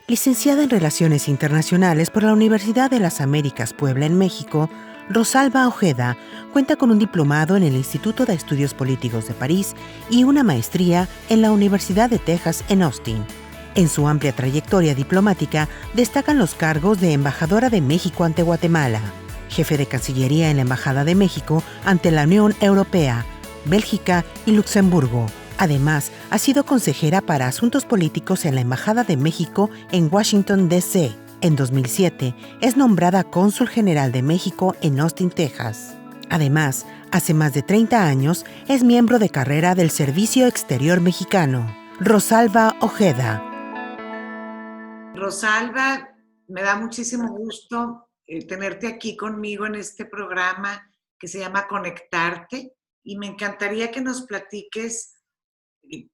Licenciada en Relaciones Internacionales por la Universidad de las Américas Puebla en México, Rosalba Ojeda cuenta con un diplomado en el Instituto de Estudios Políticos de París y una maestría en la Universidad de Texas en Austin. En su amplia trayectoria diplomática destacan los cargos de embajadora de México ante Guatemala, jefe de Cancillería en la Embajada de México ante la Unión Europea, Bélgica y Luxemburgo. Además, ha sido consejera para asuntos políticos en la Embajada de México en Washington, D.C. En 2007, es nombrada cónsul general de México en Austin, Texas. Además, hace más de 30 años, es miembro de carrera del Servicio Exterior Mexicano. Rosalba Ojeda. Rosalba, me da muchísimo gusto tenerte aquí conmigo en este programa que se llama Conectarte, y me encantaría que nos platiques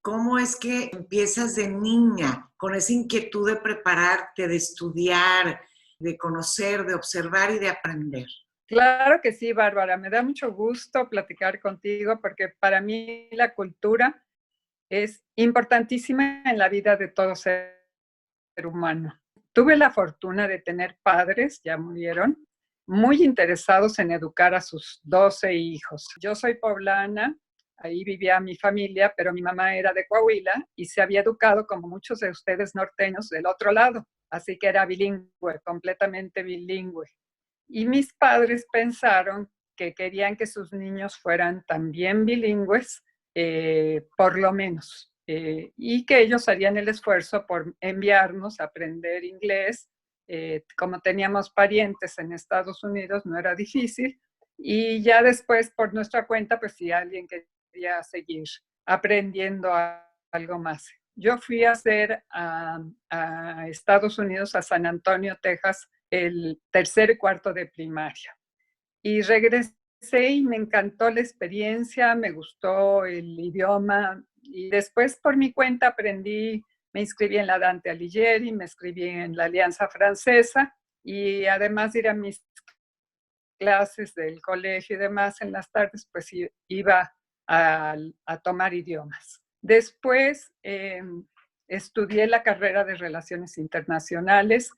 cómo es que empiezas de niña con esa inquietud de prepararte, de estudiar, de conocer, de observar y de aprender. Claro que sí, Bárbara. Me da mucho gusto platicar contigo porque para mí la cultura es importantísima en la vida de todo ser humano. Tuve la fortuna de tener padres, ya murieron, muy interesados en educar a sus 12 hijos. Yo soy poblana, ahí vivía mi familia, pero mi mamá era de Coahuila y se había educado, como muchos de ustedes norteños, del otro lado. Así que era bilingüe, completamente bilingüe. Y mis padres pensaron que querían que sus niños fueran también bilingües, por lo menos, y que ellos harían el esfuerzo por enviarnos a aprender inglés. Como teníamos parientes en Estados Unidos, no era difícil. Y ya después, por nuestra cuenta, pues si alguien quería seguir aprendiendo algo más. Yo fui a hacer a Estados Unidos, a San Antonio, Texas, el tercer y cuarto de primaria. Y regresé y me encantó la experiencia, me gustó el idioma. Y después por mi cuenta aprendí, me inscribí en la Dante Alighieri, me inscribí en la Alianza Francesa y además de ir a mis clases del colegio y demás en las tardes, pues iba a tomar idiomas. Después estudié la carrera de Relaciones Internacionales,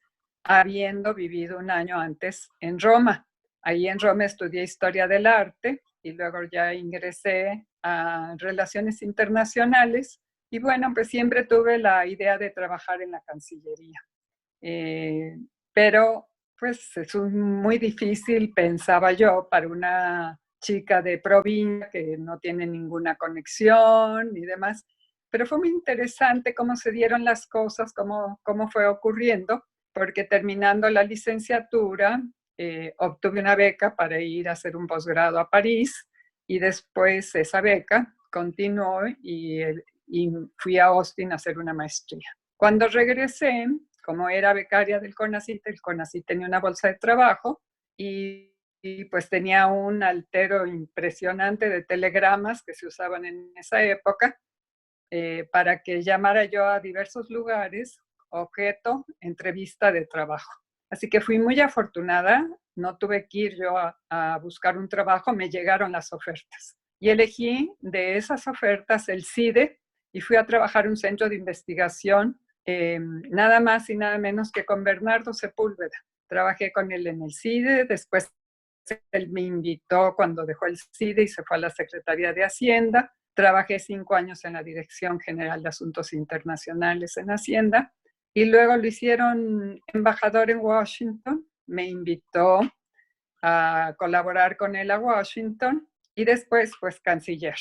habiendo vivido un año antes en Roma. Ahí en Roma estudié Historia del Arte y luego ya ingresé a Relaciones Internacionales. Y bueno, pues siempre tuve la idea de trabajar en la Cancillería. Pero pues es muy difícil, pensaba yo, para una chica de provincia que no tiene ninguna conexión y demás. Pero fue muy interesante cómo se dieron las cosas, cómo fue ocurriendo, porque terminando la licenciatura obtuve una beca para ir a hacer un posgrado a París y después esa beca continuó y fui a Austin a hacer una maestría. Cuando regresé, como era becaria del CONACYT, el CONACYT tenía una bolsa de trabajo y pues tenía un altero impresionante de telegramas que se usaban en esa época para que llamara yo a diversos lugares, objeto, entrevista de trabajo. Así que fui muy afortunada, no tuve que ir yo a buscar un trabajo, me llegaron las ofertas. Y elegí de esas ofertas el CIDE y fui a trabajar en un centro de investigación, nada más y nada menos que con Bernardo Sepúlveda. Trabajé con él en el CIDE, después él me invitó cuando dejó el CIDE y se fue a la Secretaría de Hacienda. Trabajé 5 años en la Dirección General de Asuntos Internacionales en Hacienda y luego lo hicieron embajador en Washington. Me invitó a colaborar con él a Washington y después pues canciller.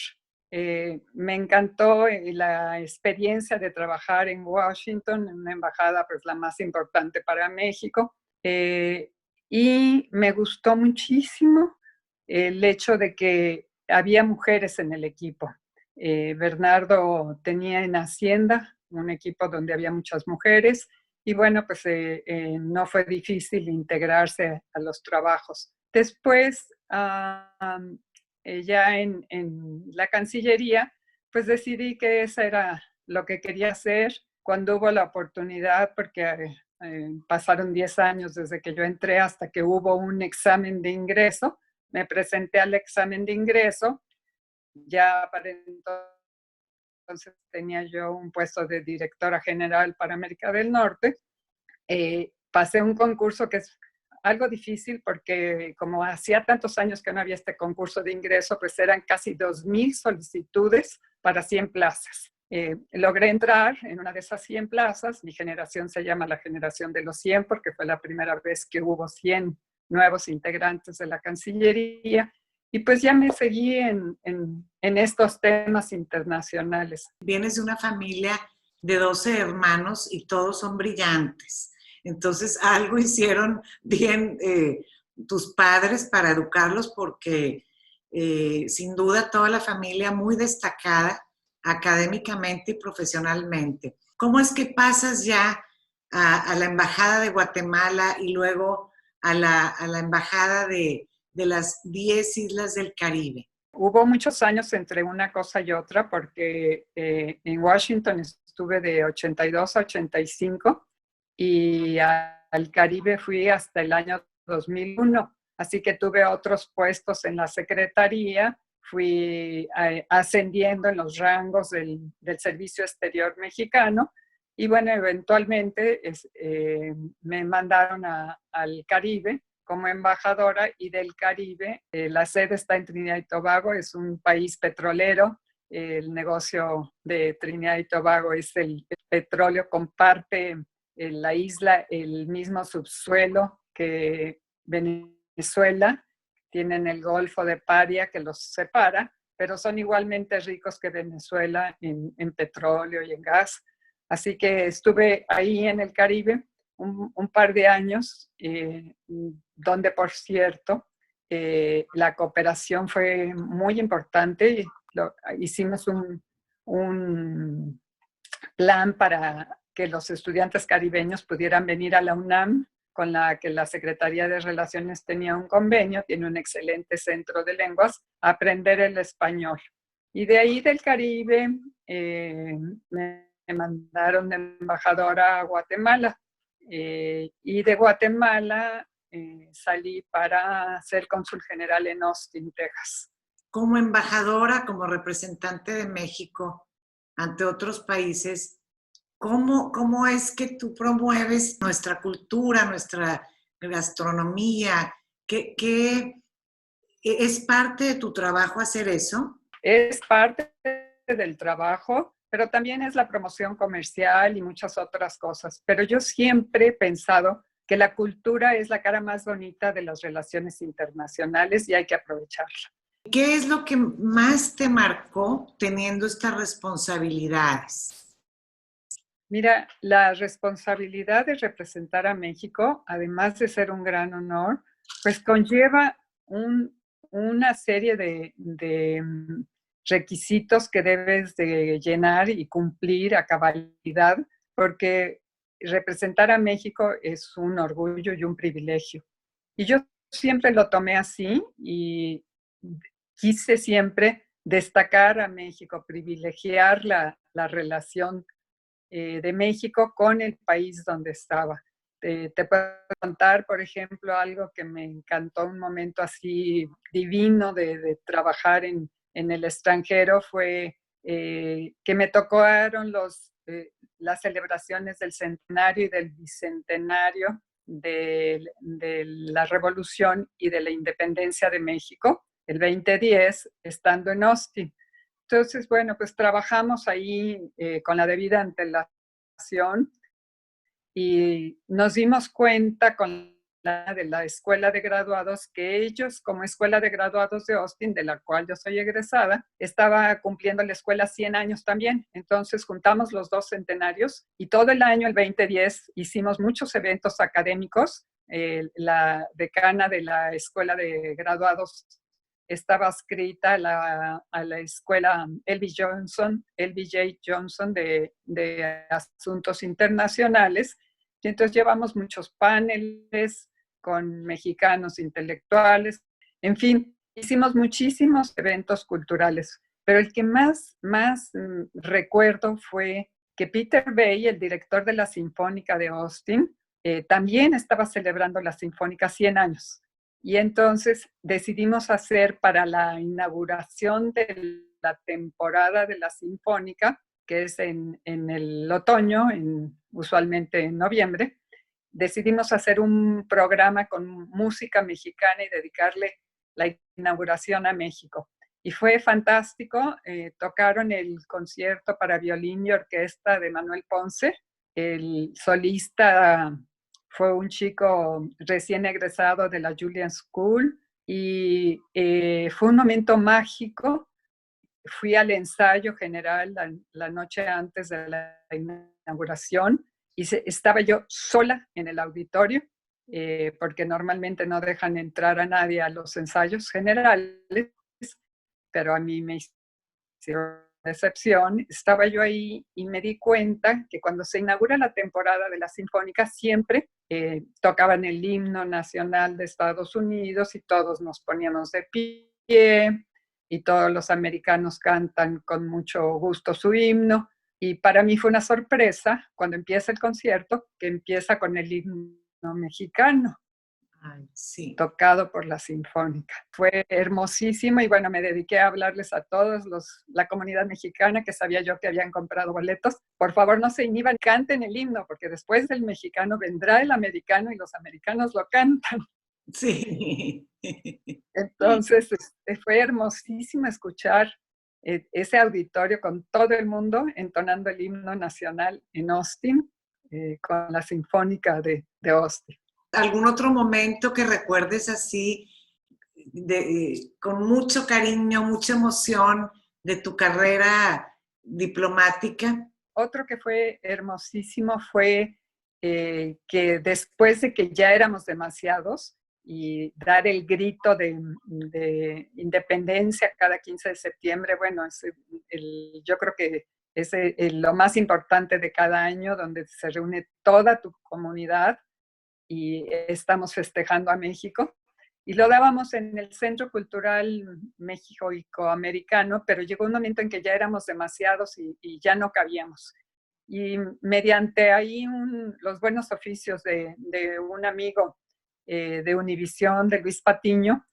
Me encantó la experiencia de trabajar en Washington, en una embajada pues la más importante para México, y me gustó muchísimo el hecho de que había mujeres en el equipo. Bernardo tenía en Hacienda un equipo donde había muchas mujeres y bueno, pues no fue difícil integrarse a los trabajos. Después, ya en la Cancillería, pues decidí que eso era lo que quería hacer cuando hubo la oportunidad, porque pasaron 10 años desde que yo entré hasta que hubo un examen de ingreso. Me presenté al examen de ingreso, ya para entonces tenía yo un puesto de directora general para América del Norte pasé un concurso que es algo difícil porque como hacía tantos años que no había este concurso de ingreso, pues eran casi 2,000 solicitudes para 100 plazas. Logré entrar en una de esas 100 plazas. Mi generación se llama la generación de los 100 porque fue la primera vez que hubo 100 nuevos integrantes de la Cancillería. Y pues ya me seguí en estos temas internacionales. Vienes de una familia de 12 hermanos y todos son brillantes. Entonces, algo hicieron bien tus padres para educarlos porque sin duda toda la familia muy destacada académicamente y profesionalmente. ¿Cómo es que pasas ya a la Embajada de Guatemala y luego a la Embajada de las 10 islas del Caribe? Hubo muchos años entre una cosa y otra porque en Washington estuve de 82 a 85 y al Caribe fui hasta el año 2001. Así que tuve otros puestos en la Secretaría, fui ascendiendo en los rangos del Servicio Exterior Mexicano y bueno, eventualmente me mandaron al Caribe como embajadora y del Caribe. La sede está en Trinidad y Tobago, es un país petrolero. El negocio de Trinidad y Tobago es el petróleo, comparte la isla el mismo subsuelo que Venezuela, tienen el Golfo de Paria que los separa, pero son igualmente ricos que Venezuela en petróleo y en gas. Así que estuve ahí en el Caribe un par de años, donde, por cierto, la cooperación fue muy importante. Hicimos un plan para que los estudiantes caribeños pudieran venir a la UNAM, con la que la Secretaría de Relaciones tenía un convenio, tiene un excelente centro de lenguas, a aprender el español. Y de ahí del Caribe me mandaron de embajadora a Guatemala. Y de Guatemala salí para ser cónsul general en Austin, Texas. Como embajadora, como representante de México ante otros países, ¿cómo es que tú promueves nuestra cultura, nuestra gastronomía? ¿Qué es parte de tu trabajo hacer eso? Es parte del trabajo, pero también es la promoción comercial y muchas otras cosas. Pero yo siempre he pensado que la cultura es la cara más bonita de las relaciones internacionales y hay que aprovecharla. ¿Qué es lo que más te marcó teniendo estas responsabilidades? Mira, la responsabilidad de representar a México, además de ser un gran honor, pues conlleva una serie de requisitos que debes de llenar y cumplir a cabalidad, porque representar a México es un orgullo y un privilegio. Y yo siempre lo tomé así y quise siempre destacar a México, privilegiar la relación de México con el país donde estaba. Te puedo contar, por ejemplo, algo que me encantó, un momento así divino de trabajar en el extranjero, fue que me tocaron las celebraciones del centenario y del bicentenario de la Revolución y de la Independencia de México, el 2010, estando en Austin. Entonces, bueno, pues trabajamos ahí con la debida antelación y nos dimos cuenta con de la escuela de graduados que ellos, como escuela de graduados de Austin, de la cual yo soy egresada, estaba cumpliendo la escuela 100 años también. Entonces juntamos los dos centenarios y todo el año, el 2010, hicimos muchos eventos académicos. La decana de la escuela de graduados estaba adscrita a la escuela LBJ Johnson de Asuntos Internacionales. Y entonces llevamos muchos paneles con mexicanos intelectuales. En fin, hicimos muchísimos eventos culturales. Pero el que más recuerdo fue que Peter Bay, el director de la Sinfónica de Austin, también estaba celebrando la Sinfónica 100 años. Y entonces decidimos hacer para la inauguración de la temporada de la Sinfónica, que es en el otoño, usualmente en noviembre, decidimos hacer un programa con música mexicana y dedicarle la inauguración a México. Y fue fantástico, tocaron el concierto para violín y orquesta de Manuel Ponce. El solista fue un chico recién egresado de la Juilliard School y fue un momento mágico. Fui al ensayo general la noche antes de la inauguración y estaba yo sola en el auditorio, porque normalmente no dejan entrar a nadie a los ensayos generales, pero a mí me hicieron excepción. Estaba yo ahí y me di cuenta que cuando se inaugura la temporada de la Sinfónica siempre tocaban el himno nacional de Estados Unidos y todos nos poníamos de pie y todos los americanos cantan con mucho gusto su himno. Y para mí fue una sorpresa cuando empieza el concierto que empieza con el himno mexicano. Ay, sí. Tocado por la Sinfónica. Fue hermosísimo y bueno, me dediqué a hablarles a todos la comunidad mexicana que sabía yo que habían comprado boletos. Por favor, no se inhiban, canten el himno, porque después del mexicano vendrá el americano y los americanos lo cantan. Sí. Entonces, fue hermosísimo escuchar ese auditorio con todo el mundo entonando el himno nacional en Austin, con la Sinfónica de Austin. ¿Algún otro momento que recuerdes así, con mucho cariño, mucha emoción de tu carrera diplomática? Otro que fue hermosísimo fue que después de que ya éramos demasiados y dar el grito de independencia cada 15 de septiembre, bueno, yo creo que es lo más importante de cada año, donde se reúne toda tu comunidad y estamos festejando a México. Y lo dábamos en el Centro Cultural México-Americano, pero llegó un momento en que ya éramos demasiados y ya no cabíamos. Y mediante ahí los buenos oficios de un amigo de Univisión, de Luis Patiño,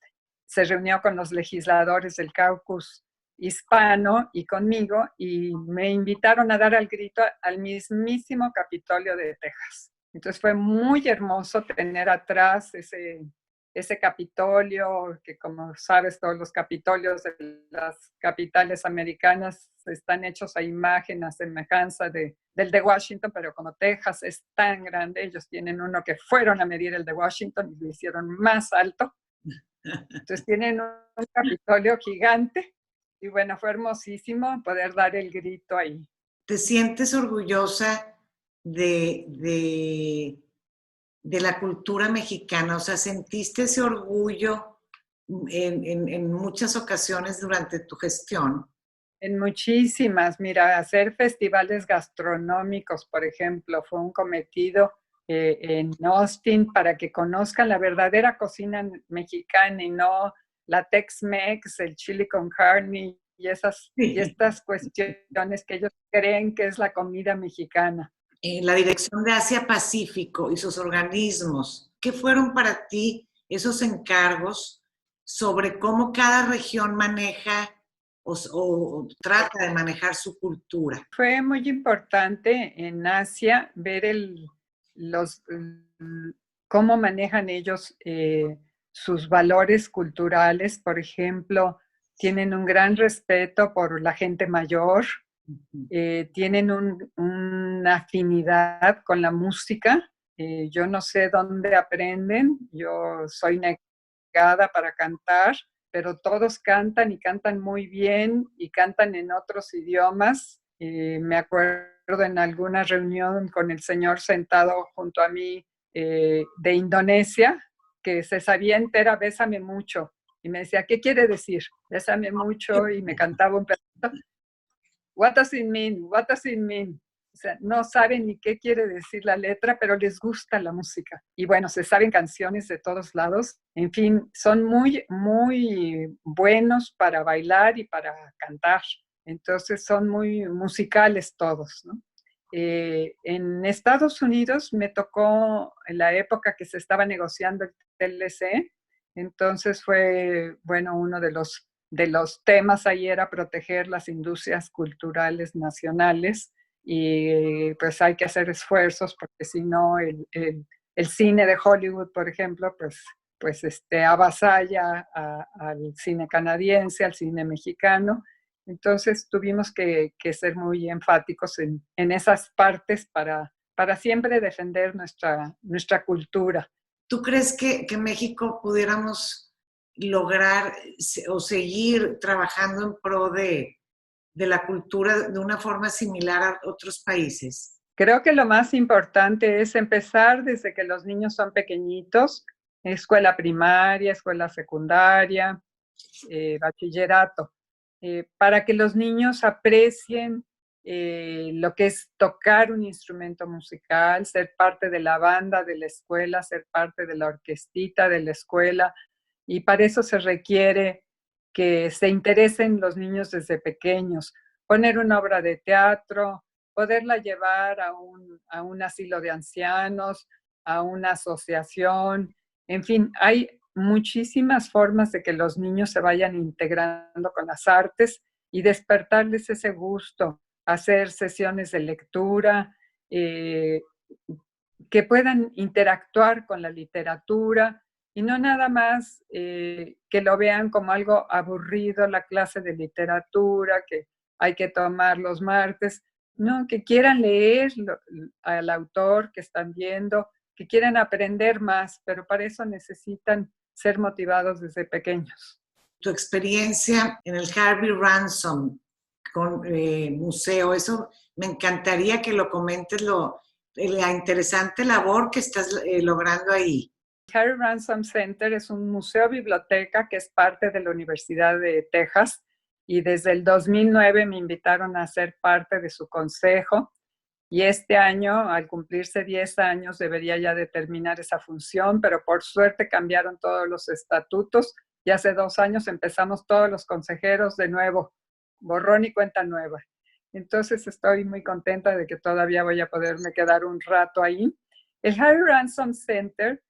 se reunió con los legisladores del caucus hispano y conmigo y me invitaron a dar el grito al mismísimo Capitolio de Texas. Entonces fue muy hermoso tener atrás ese Capitolio, que como sabes, todos los Capitolios de las capitales americanas están hechos a imagen, a semejanza del de Washington, pero como Texas es tan grande, ellos tienen uno que fueron a medir el de Washington y lo hicieron más alto. Entonces tienen un Capitolio gigante y bueno, fue hermosísimo poder dar el grito ahí. ¿Te sientes orgullosa de la cultura mexicana? O sea, ¿sentiste ese orgullo en muchas ocasiones durante tu gestión? En muchísimas. Mira, hacer festivales gastronómicos, por ejemplo, fue un cometido en Austin para que conozcan la verdadera cocina mexicana y no la Tex-Mex, el chili con carne y estas cuestiones que ellos creen que es la comida mexicana. La Dirección de Asia-Pacífico y sus organismos, ¿qué fueron para ti esos encargos sobre cómo cada región maneja o trata de manejar su cultura? Fue muy importante en Asia ver cómo manejan ellos sus valores culturales. Por ejemplo, tienen un gran respeto por la gente mayor, tienen una afinidad con la música. Yo no sé dónde aprenden, yo soy negada para cantar, pero todos cantan y cantan muy bien y cantan en otros idiomas. Me acuerdo en alguna reunión con el señor sentado junto a mí de Indonesia, que se sabía entera Bésame mucho. Y me decía, ¿qué quiere decir? Bésame mucho, y me cantaba un pedacito. What does it mean? What does it mean? O sea, no saben ni qué quiere decir la letra, pero les gusta la música. Y bueno, se saben canciones de todos lados. En fin, son muy, muy buenos para bailar y para cantar. Entonces son muy musicales todos, ¿no? En Estados Unidos me tocó en la época que se estaba negociando el TLC. Entonces fue, bueno, uno de los temas ahí era proteger las industrias culturales nacionales y pues hay que hacer esfuerzos porque si no el el cine de Hollywood, por ejemplo, pues avasalla al cine canadiense, al cine mexicano. Entonces tuvimos que ser muy enfáticos en esas partes para siempre defender nuestra cultura. ¿Tú crees que México pudiéramos lograr o seguir trabajando en pro de la cultura de una forma similar a otros países? Creo que lo más importante es empezar desde que los niños son pequeñitos, escuela primaria, escuela secundaria, bachillerato, para que los niños aprecien lo que es tocar un instrumento musical, ser parte de la banda de la escuela, ser parte de la orquestita de la escuela, y para eso se requiere que se interesen los niños desde pequeños, poner una obra de teatro, poderla llevar a un asilo de ancianos, a una asociación, en fin, hay muchísimas formas de que los niños se vayan integrando con las artes y despertarles ese gusto, hacer sesiones de lectura, que puedan interactuar con la literatura y no nada más que lo vean como algo aburrido la clase de literatura que hay que tomar los martes, no, que quieran leer al autor que están viendo, que quieran aprender más, pero para eso necesitan ser motivados desde pequeños. Tu experiencia en el Harvey Ransom con museo, eso me encantaría que lo comentes, la interesante labor que estás logrando ahí. Harvey Ransom Center es un museo-biblioteca que es parte de la Universidad de Texas y desde el 2009 me invitaron a ser parte de su consejo y este año, al cumplirse 10 años, debería ya de terminar esa función, pero por suerte cambiaron todos los estatutos y hace 2 años empezamos todos los consejeros de nuevo, borrón y cuenta nueva. Entonces estoy muy contenta de que todavía voy a poderme quedar un rato ahí. El Harvey Ransom Center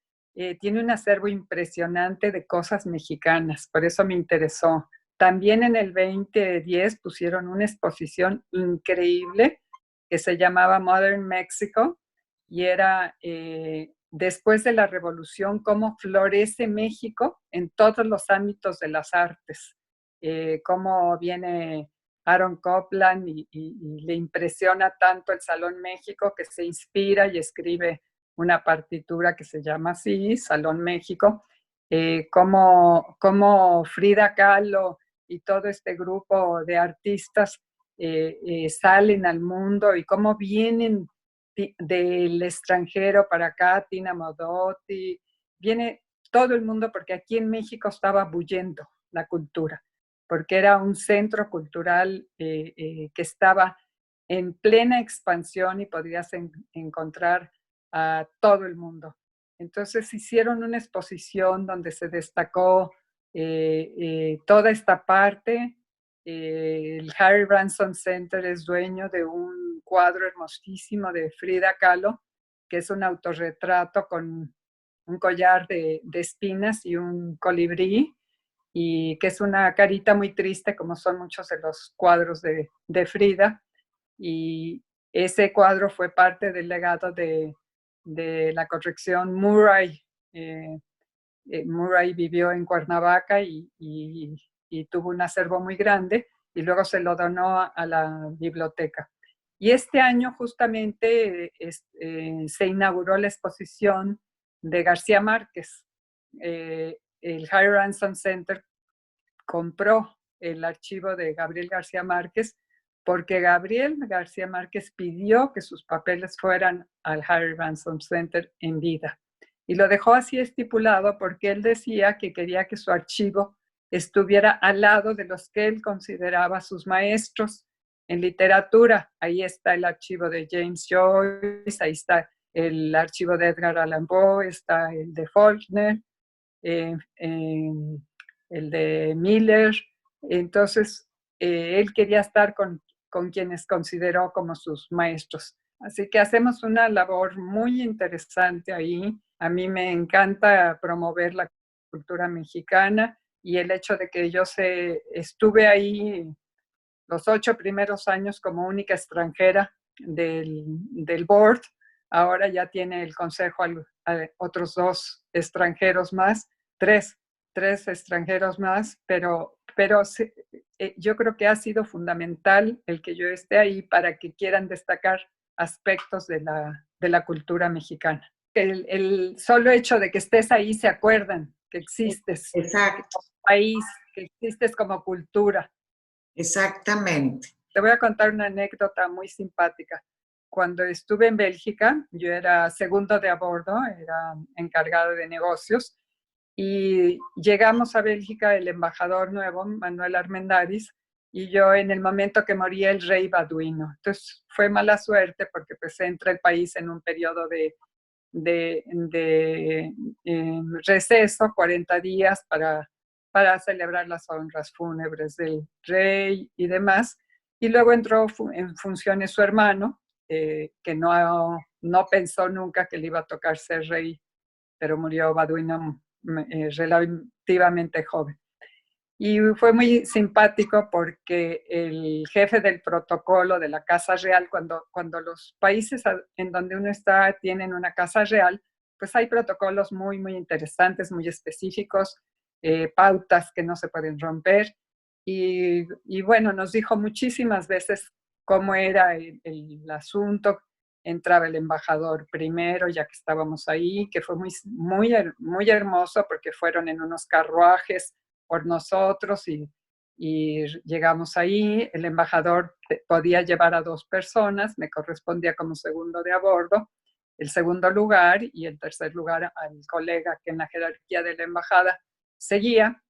tiene un acervo impresionante de cosas mexicanas, por eso me interesó. También en el 2010 pusieron una exposición increíble que se llamaba Modern Mexico y era después de la revolución cómo florece México en todos los ámbitos de las artes, cómo viene Aaron Copland y le impresiona tanto el Salón México que se inspira y escribe una partitura que se llama así, Salón México, como Frida Kahlo y todo este grupo de artistas salen al mundo y cómo vienen del extranjero para acá, Tina Modotti, viene todo el mundo porque aquí en México estaba bullendo la cultura, porque era un centro cultural que estaba en plena expansión y podías encontrar a todo el mundo. Entonces hicieron una exposición donde se destacó toda esta parte. El Harvey Ransom Center es dueño de un cuadro hermosísimo de Frida Kahlo, que es un autorretrato con un collar de espinas y un colibrí, y que es una carita muy triste, como son muchos de los cuadros de Frida. Y ese cuadro fue parte del legado de la corrección Murray. Murray vivió en Cuernavaca y tuvo un acervo muy grande y luego se lo donó a la biblioteca. Y este año justamente se inauguró la exposición de García Márquez. El Harvey Ransom Center compró el archivo de Gabriel García Márquez porque Gabriel García Márquez pidió que sus papeles fueran al Harvey Ransom Center en vida. Y lo dejó así estipulado porque él decía que quería que su archivo estuviera al lado de los que él consideraba sus maestros en literatura. Ahí está el archivo de James Joyce, ahí está el archivo de Edgar Allan Poe, está el de Faulkner, el de Miller. Entonces, él quería estar con quienes consideró como sus maestros. Así que hacemos una labor muy interesante ahí. A mí me encanta promover la cultura mexicana y el hecho de que yo estuve ahí los 8 primeros años como única extranjera del board, ahora ya tiene el consejo a otros 2 extranjeros más, tres extranjeros más, pero yo creo que ha sido fundamental el que yo esté ahí para que quieran destacar aspectos de la cultura mexicana. El solo hecho de que estés ahí se acuerdan que existes. Exacto. Como país, que existes como cultura. Exactamente. Te voy a contar una anécdota muy simpática. Cuando estuve en Bélgica, yo era segundo de a bordo, era encargado de negocios, y llegamos a Bélgica el embajador nuevo, Manuel Armendáriz, y yo en el momento que moría el rey baduino. Entonces fue mala suerte porque pues entra el país en un periodo de receso, 40 días para celebrar las honras fúnebres del rey y demás. Y luego entró en funciones su hermano, que no pensó nunca que le iba a tocar ser rey, pero murió Baduino relativamente joven. Y fue muy simpático porque el jefe del protocolo de la Casa Real, cuando los países en donde uno está tienen una Casa Real, pues hay protocolos muy, muy interesantes, muy específicos, pautas que no se pueden romper. Y bueno, nos dijo muchísimas veces cómo era el asunto. Entraba el embajador primero, ya que estábamos ahí, que fue muy, muy, muy hermoso porque fueron en unos carruajes por nosotros y llegamos ahí. El embajador podía llevar a 2 personas, me correspondía como segundo de a bordo, el segundo lugar, y el tercer lugar al colega que en la jerarquía de la embajada seguía.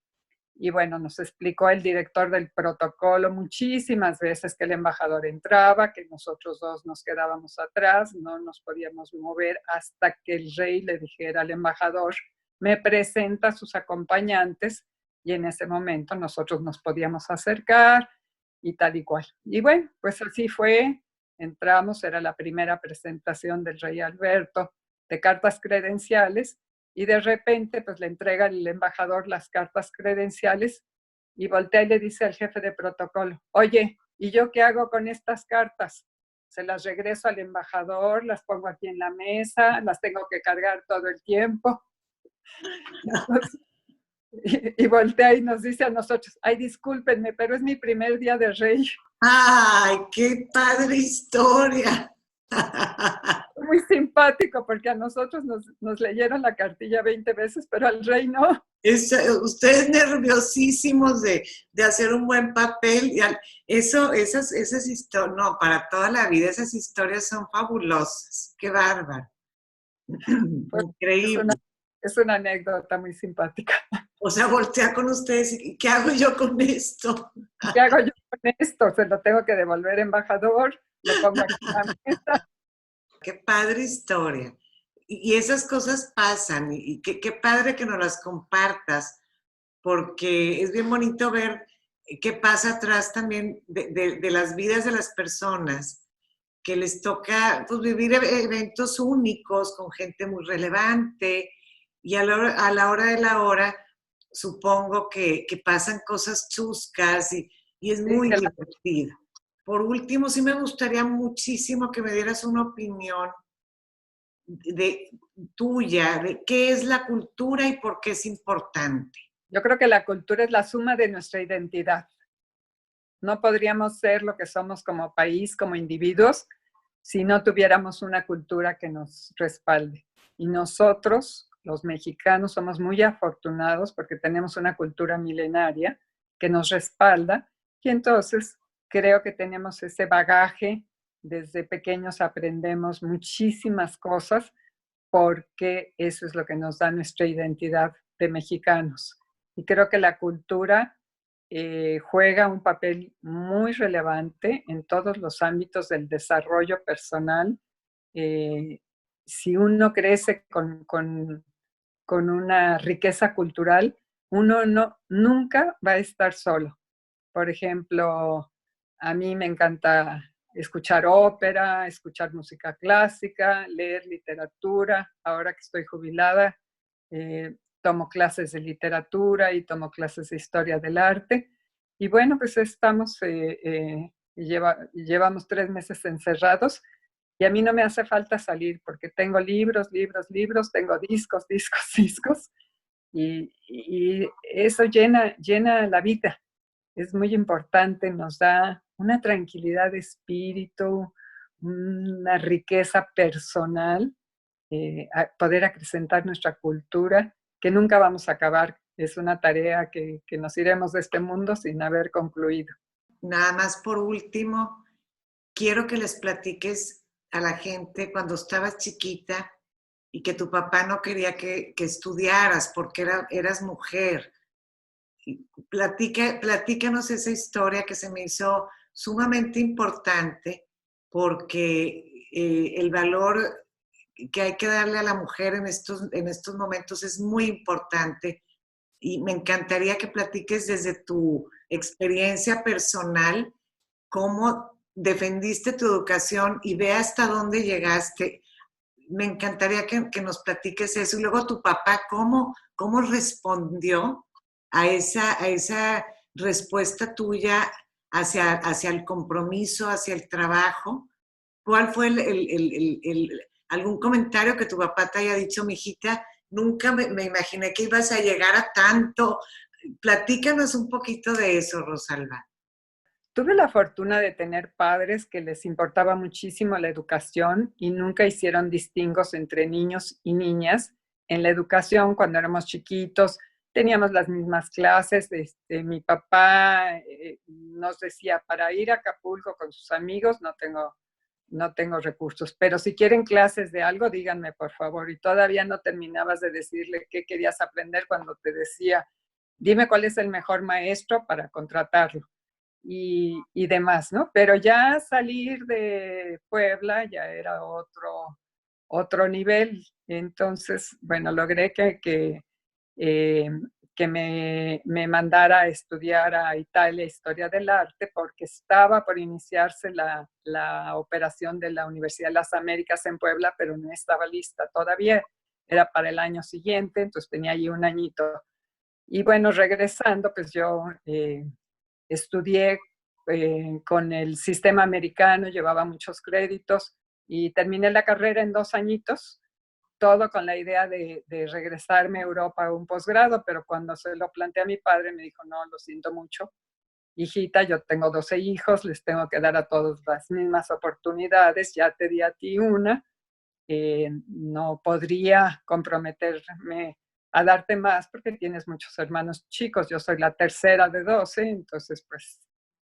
Y bueno, nos explicó el director del protocolo muchísimas veces que el embajador entraba, que nosotros 2 nos quedábamos atrás, no nos podíamos mover hasta que el rey le dijera al embajador, me presenta a sus acompañantes, y en ese momento nosotros nos podíamos acercar y tal y cual. Y bueno, pues así fue, entramos, era la primera presentación del rey Alberto de cartas credenciales, y de repente pues le entrega el embajador las cartas credenciales y voltea y le dice al jefe de protocolo, oye, ¿y yo qué hago con estas cartas? Se las regreso al embajador, las pongo aquí en la mesa, las tengo que cargar todo el tiempo. Entonces, y voltea y nos dice a nosotros, ay, discúlpenme, pero es mi primer día de rey. ¡Ay, qué padre historia! Muy simpático, porque a nosotros nos leyeron la cartilla 20 veces, pero al rey no. Ustedes nerviosísimos de hacer un buen papel. Esas historias, no, para toda la vida, esas historias son fabulosas. ¡Qué bárbaro! Pues, Increíble. es una anécdota muy simpática. O sea, voltea con ustedes y ¿qué hago yo con esto? ¿Qué hago yo con esto? Se lo tengo que devolver, embajador, lo pongo aquí en la mesa. Qué padre historia. Y esas cosas pasan, y qué padre que nos las compartas, porque es bien bonito ver qué pasa atrás también de las vidas de las personas, que les toca pues, vivir eventos únicos con gente muy relevante, y a la hora de la hora, supongo que pasan cosas chuscas y es muy divertido. Por último, sí me gustaría muchísimo que me dieras una opinión tuya de qué es la cultura y por qué es importante. Yo creo que la cultura es la suma de nuestra identidad. No podríamos ser lo que somos como país, como individuos, si no tuviéramos una cultura que nos respalde. Y nosotros, los mexicanos, somos muy afortunados porque tenemos una cultura milenaria que nos respalda, y entonces creo que tenemos ese bagaje. Desde pequeños aprendemos muchísimas cosas porque eso es lo que nos da nuestra identidad de mexicanos. Y creo que la cultura juega un papel muy relevante en todos los ámbitos del desarrollo personal. Si uno crece con una riqueza cultural, uno nunca va a estar solo. Por ejemplo, a mí me encanta escuchar ópera, escuchar música clásica, leer literatura. Ahora que estoy jubilada, tomo clases de literatura y tomo clases de historia del arte. Y bueno, pues llevamos 3 meses encerrados, Y a mí no me hace falta salir porque tengo libros, libros, libros, tengo discos, discos, discos. Y eso llena la vida. Es muy importante, nos da una tranquilidad de espíritu, una riqueza personal, poder acrecentar nuestra cultura, que nunca vamos a acabar. Es una tarea que nos iremos de este mundo sin haber concluido. Nada más por último, quiero que les platiques a la gente cuando estabas chiquita y que tu papá no quería que estudiaras porque eras mujer. Platícanos esa historia que se me hizo sumamente importante porque el valor que hay que darle a la mujer en estos momentos es muy importante y me encantaría que platiques desde tu experiencia personal cómo defendiste tu educación y ve hasta dónde llegaste. Me encantaría que nos platiques eso. Y luego tu papá, ¿cómo respondió a esa respuesta tuya hacia el compromiso, hacia el trabajo? ¿Cuál fue algún comentario que tu papá te haya dicho, mijita? Nunca me imaginé que ibas a llegar a tanto. Platícanos un poquito de eso, Rosalba. Tuve la fortuna de tener padres que les importaba muchísimo la educación y nunca hicieron distingos entre niños y niñas. En la educación, cuando éramos chiquitos, teníamos las mismas clases. Mi papá nos decía, para ir a Acapulco con sus amigos no tengo recursos, pero si quieren clases de algo, díganme por favor. Y todavía no terminabas de decirle qué querías aprender cuando te decía, dime cuál es el mejor maestro para contratarlo. Y demás, ¿no? Pero ya salir de Puebla ya era otro nivel. Entonces, bueno, logré que me mandara a estudiar a Italia Historia del Arte porque estaba por iniciarse la operación de la Universidad de las Américas en Puebla, pero no estaba lista todavía. Era para el año siguiente, entonces tenía allí un añito. Y bueno, regresando, pues yo estudié con el sistema americano, llevaba muchos créditos y terminé la carrera en 2 añitos, todo con la idea de regresarme a Europa a un posgrado, pero cuando se lo planteé a mi padre me dijo, no, lo siento mucho, hijita, yo tengo 12 hijos, les tengo que dar a todos las mismas oportunidades, ya te di a ti una, no podría comprometerme a darte más porque tienes muchos hermanos chicos, yo soy la tercera de 12, entonces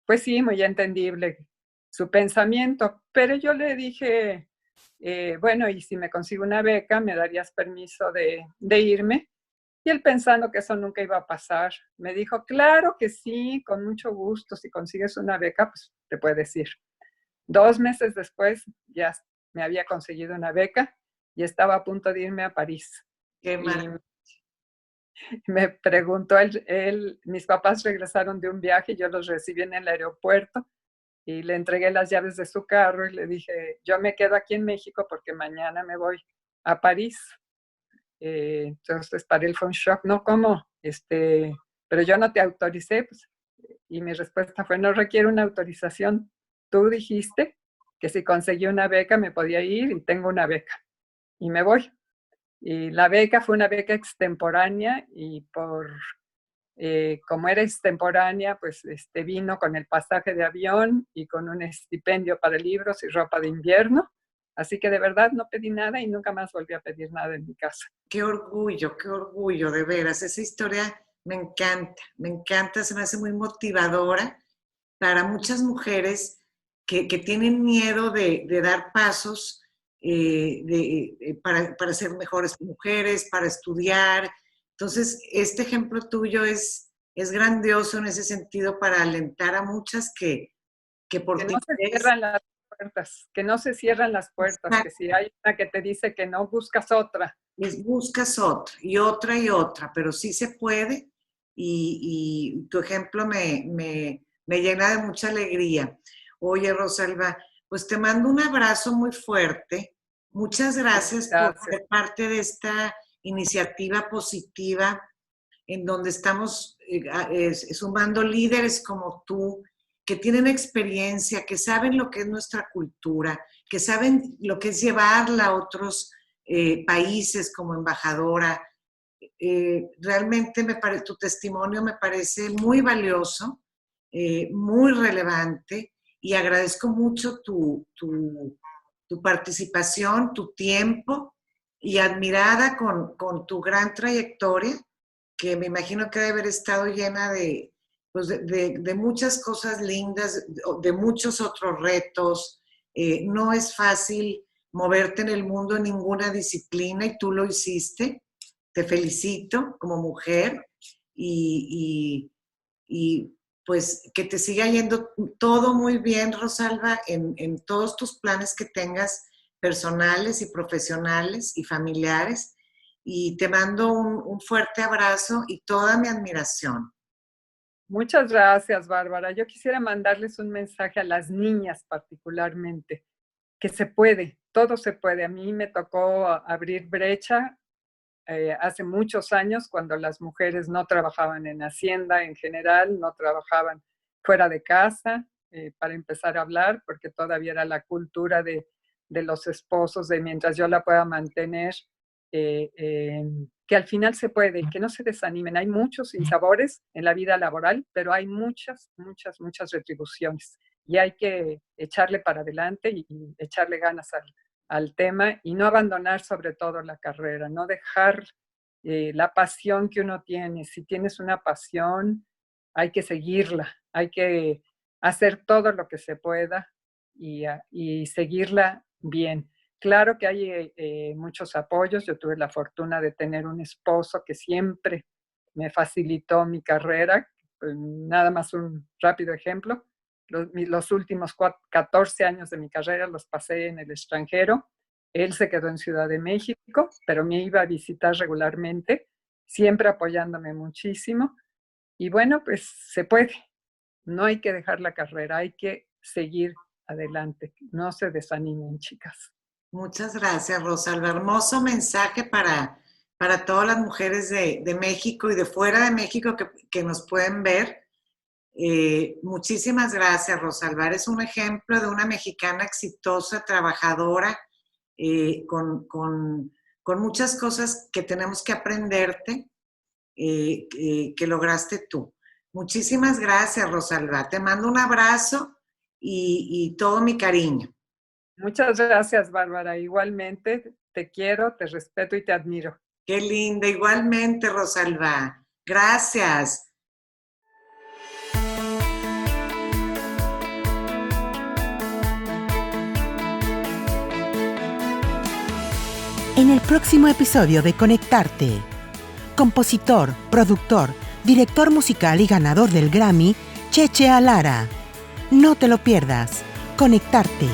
pues sí, muy entendible su pensamiento, pero yo le dije, bueno, y si me consigo una beca, ¿me darías permiso de irme? Y él pensando que eso nunca iba a pasar, me dijo, claro que sí, con mucho gusto, si consigues una beca, pues te puedes ir. 2 meses después ya me había conseguido una beca y estaba a punto de irme a París. Qué maravilla. Me preguntó mis papás regresaron de un viaje, yo los recibí en el aeropuerto y le entregué las llaves de su carro y le dije, yo me quedo aquí en México porque mañana me voy a París. Entonces para él fue un shock, ¿no? ¿Cómo? Pero yo no te autoricé, pues, y mi respuesta fue, no requiere una autorización. Tú dijiste que si conseguí una beca me podía ir y tengo una beca y me voy. Y la beca fue una beca extemporánea y como era extemporánea, pues vino con el pasaje de avión y con un estipendio para libros y ropa de invierno. Así que de verdad no pedí nada y nunca más volví a pedir nada en mi casa. Qué orgullo, de veras. Esa historia me encanta, se me hace muy motivadora para muchas mujeres que tienen miedo de dar pasos para ser mejores mujeres, para estudiar. Entonces, este ejemplo tuyo es grandioso en ese sentido para alentar a muchas que por ti no se cierran las puertas, que no se cierran las puertas, exacto, que si hay una que te dice que no, buscas otra. Buscas otra y otra, pero sí se puede y tu ejemplo me llena de mucha alegría. Oye, Rosalba, pues te mando un abrazo muy fuerte. Muchas gracias por ser parte de esta iniciativa positiva en donde estamos sumando líderes como tú que tienen experiencia, que saben lo que es nuestra cultura, que saben lo que es llevarla a otros países como embajadora. Realmente tu testimonio me parece muy valioso, muy relevante, y agradezco mucho tu participación, tu tiempo, y admirada con tu gran trayectoria, que me imagino que debe haber estado llena de muchas cosas lindas, de muchos otros retos. No es fácil moverte en el mundo en ninguna disciplina, y tú lo hiciste. Te felicito como mujer, y pues que te siga yendo todo muy bien, Rosalba, en todos tus planes que tengas personales y profesionales y familiares. Y te mando un fuerte abrazo y toda mi admiración. Muchas gracias, Bárbara. Yo quisiera mandarles un mensaje a las niñas particularmente, que se puede, todo se puede. A mí me tocó abrir brecha hace muchos años, cuando las mujeres no trabajaban en Hacienda en general, no trabajaban fuera de casa, para empezar a hablar, porque todavía era la cultura de los esposos, de mientras yo la pueda mantener, que al final se puede, que no se desanimen. Hay muchos sinsabores en la vida laboral, pero hay muchas, muchas, muchas retribuciones, y hay que echarle para adelante y echarle ganas al tema, y no abandonar sobre todo la carrera, no dejar la pasión que uno tiene. Si tienes una pasión, hay que seguirla, hay que hacer todo lo que se pueda y seguirla bien. Claro que hay muchos apoyos. Yo tuve la fortuna de tener un esposo que siempre me facilitó mi carrera. Nada más un rápido ejemplo. Los últimos 14 años de mi carrera los pasé en el extranjero. Él se quedó en Ciudad de México, pero me iba a visitar regularmente, siempre apoyándome muchísimo. Y bueno, pues se puede. No hay que dejar la carrera, hay que seguir adelante. No se desanimen, chicas. Muchas gracias, Rosalba. Hermoso mensaje para todas las mujeres de México y de fuera de México que nos pueden ver. Muchísimas gracias, Rosalba. Eres un ejemplo de una mexicana exitosa, trabajadora, con muchas cosas que tenemos que aprenderte, que lograste tú. Muchísimas gracias, Rosalba. Te mando un abrazo y todo mi cariño. Muchas gracias, Bárbara. Igualmente, te quiero, te respeto y te admiro. Qué linda. Igualmente, Rosalba. Gracias. En el próximo episodio de Conectarte, compositor, productor, director musical y ganador del Grammy, Cheche Alara. No te lo pierdas. Conectarte.